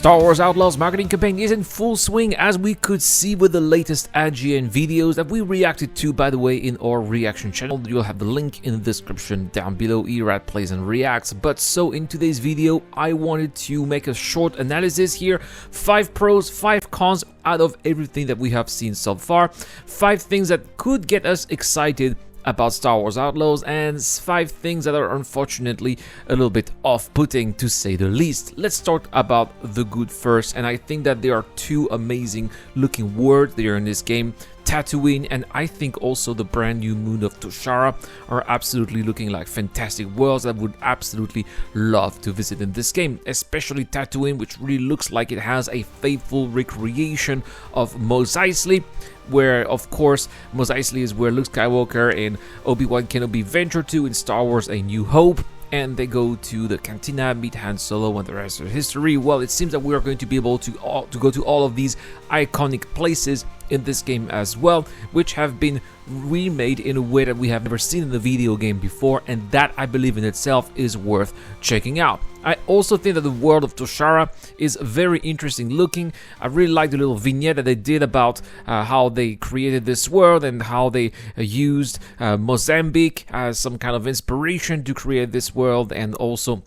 Star Wars Outlaws marketing campaign is in full swing, as we could see with the latest IGN videos that we reacted to, by the way, in our reaction channel. You'll have the link in the description down below. Erad plays and reacts. But so in today's video, I wanted to make a short analysis here. 5 pros, 5 cons out of everything that we have seen so far. 5 things that could get us excited about Star Wars Outlaws, and 5 things that are unfortunately a little bit off-putting, to say the least. Let's talk about the good first, and I think that there are 2 amazing looking worlds there in this game. Tatooine, and I think also the brand new moon of Toshara are absolutely looking like fantastic worlds that I would absolutely love to visit in this game, especially Tatooine, which really looks like it has a faithful recreation of Mos Eisley, where of course Mos Eisley is where Luke Skywalker and Obi-Wan Kenobi venture to in Star Wars A New Hope, and they go to the cantina, meet Han Solo and the rest of history. Well, it seems that we are going to be able to go to all of these iconic places in this game as well, which have been remade in a way that we have never seen in the video game before, and that, I believe, in itself is worth checking out. I also think that the world of Toshara is very interesting looking. I really like the little vignette that they did about how they created this world and how they used Mozambique as some kind of inspiration to create this world, and also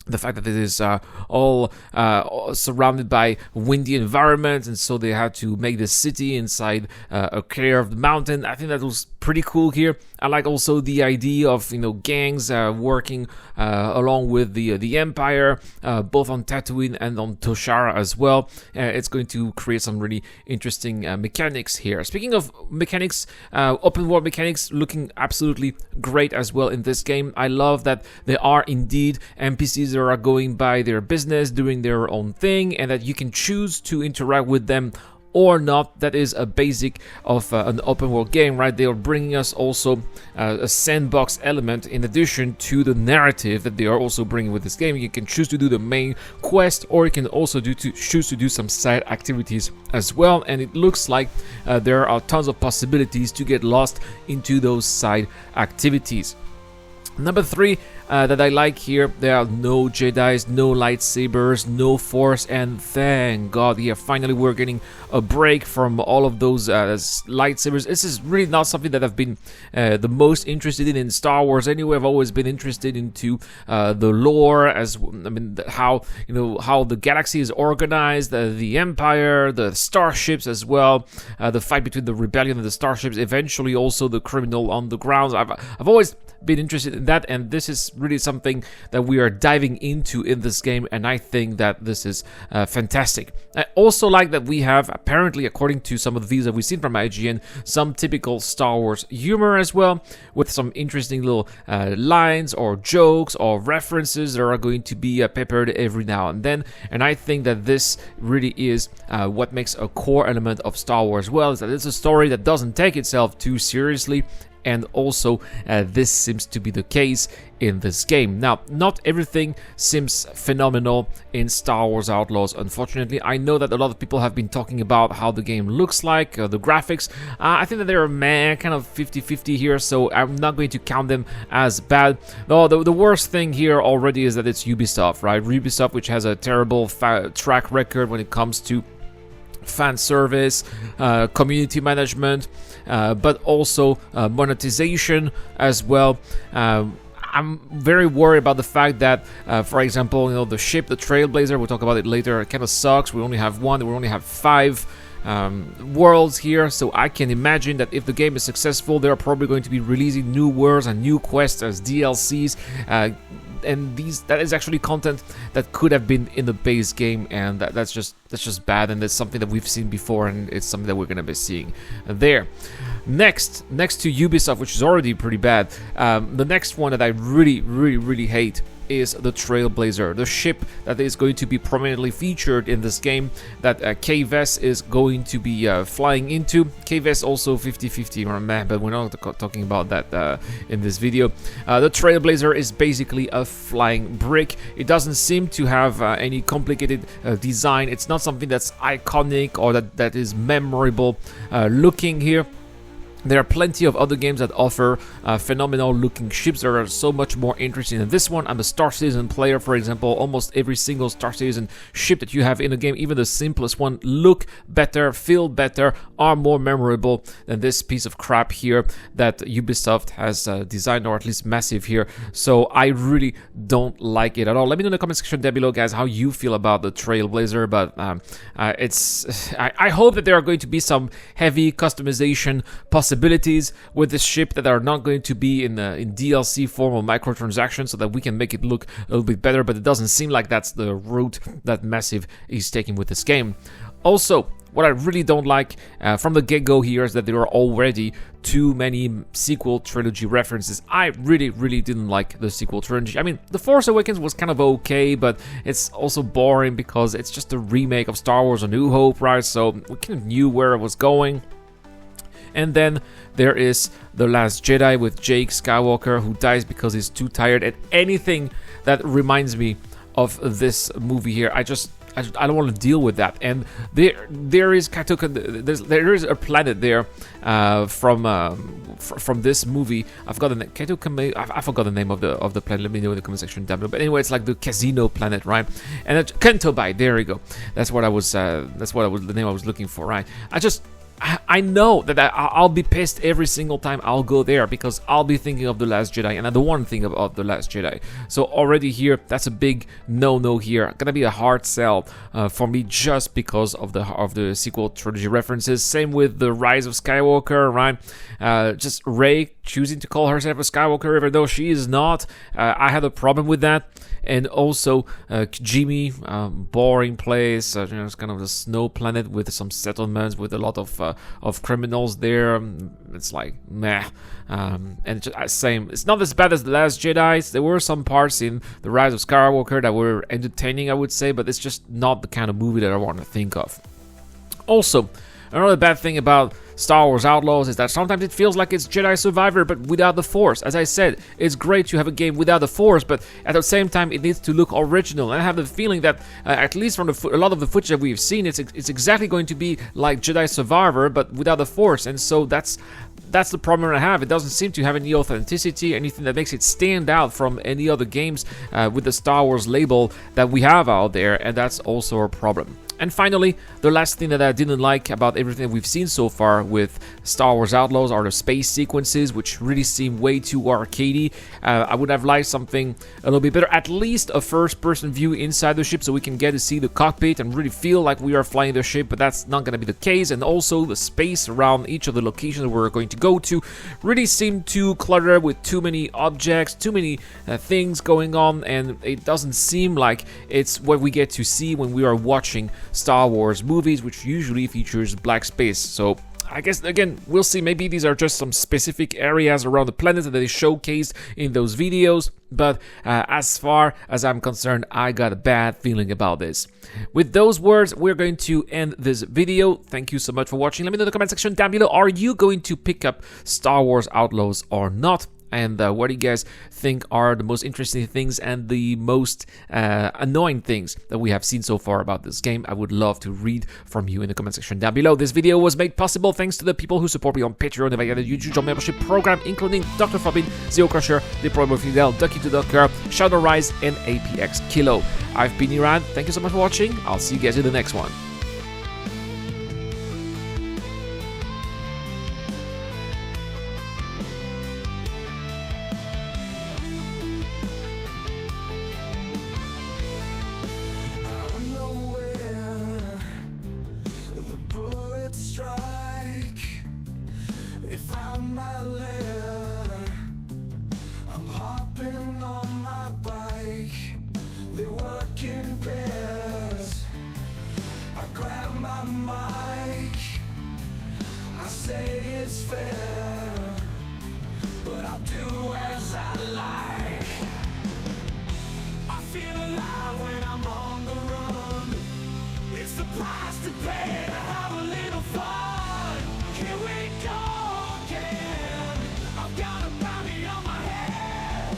the fact that it is all surrounded by windy environments, and so they had to make the city inside a curved mountain. I think that was pretty cool here. I like also the idea of, you know, gangs working along with the Empire, both on Tatooine and on Toshara as well. It's going to create some really interesting mechanics here. Speaking of mechanics, open world mechanics looking absolutely great as well in this game. I love that there are indeed NPCs that are going by their business, doing their own thing, and that you can choose to interact with them or not. That is a basic of an open world game, right? They are bringing us also a sandbox element in addition to the narrative that they are also bringing with this game. You can choose to do the main quest, or you can also choose to do some side activities as well, and it looks like there are tons of possibilities to get lost into those side activities. Number 3 that I like here, there are no Jedis, no lightsabers, no Force, and thank God, yeah, finally we're getting a break from all of those lightsabers. This is really not something that I've been the most interested in Star Wars anyway. I've always been interested into the lore, how the galaxy is organized, the Empire, the starships as well, the fight between the rebellion and the starships, eventually also the criminal undergrounds. I've always been interested in that, and this is really something that we are diving into in this game, and I think that this is fantastic. I also like that we have, apparently, according to some of the videos that we've seen from IGN, some typical Star Wars humor as well, with some interesting little lines or jokes or references that are going to be peppered every now and then, and I think that this really is what makes a core element of Star Wars well, is that it's a story that doesn't take itself too seriously. And also, this seems to be the case in this game. Now, not everything seems phenomenal in Star Wars Outlaws, unfortunately. I know that a lot of people have been talking about how the game looks like, the graphics. I think that they're kind of 50-50 here, so I'm not going to count them as bad. Though the worst thing here already is that it's Ubisoft, right? Ubisoft, which has a terrible track record when it comes to fan service, community management, but also monetization as well. I'm very worried about the fact that, for example, the ship, the Trailblazer, we'll talk about it later, it kind of sucks. We only have 1, we only have 5 worlds here, so I can imagine that if the game is successful, they're probably going to be releasing new worlds and new quests as DLCs, and that is actually content that could have been in the base game, and that's just bad, and it's something that we've seen before, and it's something that we're gonna be seeing there. Next to Ubisoft, which is already pretty bad, the next one that I really hate is the Trailblazer, the ship that is going to be prominently featured in this game, that KVS is going to be flying into. KVS also 50-50, but we're not talking about that in this video. The Trailblazer is basically a flying brick. It doesn't seem to have any complicated design. It's not something that's iconic or that is memorable looking here. There are plenty of other games that offer phenomenal looking ships that are so much more interesting than this one. I'm a Star Citizen player, for example. Almost every single Star Citizen ship that you have in a game, even the simplest one, look better, feel better, are more memorable than this piece of crap here that Ubisoft has designed, or at least Massive here. So I really don't like it at all. Let me know in the comment section down below, guys, how you feel about the Trailblazer. But I hope that there are going to be some heavy customization possibilities with this ship that are not going to be in DLC form or microtransactions, so that we can make it look a little bit better, but it doesn't seem like that's the route that Massive is taking with this game. Also, what I really don't like from the get-go here is that there are already too many sequel trilogy references. I really didn't like the sequel trilogy. I mean, The Force Awakens was kind of okay, but it's also boring because it's just a remake of Star Wars A New Hope, right? So we kind of knew where it was going. And then there is The Last Jedi with Jake Skywalker, who dies because he's too tired. And anything that reminds me of this movie here, I don't want to deal with that. And there is a planet there from this movie. I forgot the name of the planet. Let me know in the comment section down below. But anyway, it's like the casino planet, right? And Kentobai. There we go. That's the name I was looking for, right? I know that I'll be pissed every single time I'll go there, because I'll be thinking of The Last Jedi, and I don't want to think about The Last Jedi. So already here, that's a big no here. Gonna be a hard sell for me, just because of the sequel trilogy references. Same with The Rise of Skywalker, right? Just Rey choosing to call herself a Skywalker even though she is not. I had a problem with that. And also Kijimi, boring place. It's kind of a snow planet with some settlements with a lot of criminals there. It's like meh. And same. It's not as bad as The Last Jedi. There were some parts in The Rise of Skywalker that were entertaining, I would say, but it's just not the kind of movie that I want to think of. Also, another bad thing about Star Wars Outlaws is that sometimes it feels like it's Jedi Survivor, but without the Force. As I said, it's great to have a game without the Force, but at the same time, it needs to look original. And I have the feeling that, at least from a lot of the footage that we've seen, it's exactly going to be like Jedi Survivor, but without the Force. And so that's the problem I have. It doesn't seem to have any authenticity, anything that makes it stand out from any other games with the Star Wars label that we have out there, and that's also a problem. And finally, the last thing that I didn't like about everything that we've seen so far with Star Wars Outlaws are the space sequences, which really seem way too arcadey. I would have liked something a little bit better, at least a first-person view inside the ship, so we can get to see the cockpit and really feel like we are flying the ship, but that's not going to be the case. And also, the space around each of the locations we're going to go to really seem too cluttered with too many objects, too many things going on, and it doesn't seem like it's what we get to see when we are watching Star Wars movies, which usually features black space. So I guess, again, we'll see. Maybe these are just some specific areas around the planet that they showcased in those videos. But as far as I'm concerned, I got a bad feeling about this. With those words, we're going to end this video. Thank you so much for watching. Let me know in the comment section down below. Are you going to pick up Star Wars Outlaws or not? And what do you guys think are the most interesting things and the most annoying things that we have seen so far about this game? I would love to read from you in the comment section down below. This video was made possible thanks to the people who support me on Patreon and via the YouTube membership program, including Dr. Fabin, Zero Crusher, Deployable Fidel, Ducky to Ducker, Shadow Rise, and APX Kilo. I've been Iran. Thank you so much for watching. I'll see you guys in the next one. If I'm my lair, I'm hopping on my bike. They work in pairs. I grab my mic. I say it's fair, but I'll do as I like. I feel alive when I'm on the run. It's the price to pay to have a little fun. Here we go. I've got a bounty on my head.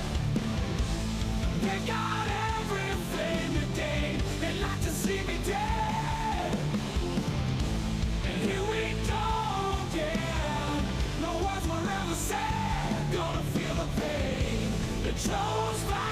They got everything today. They'd like to see me dead. And here we go again. No chose violence.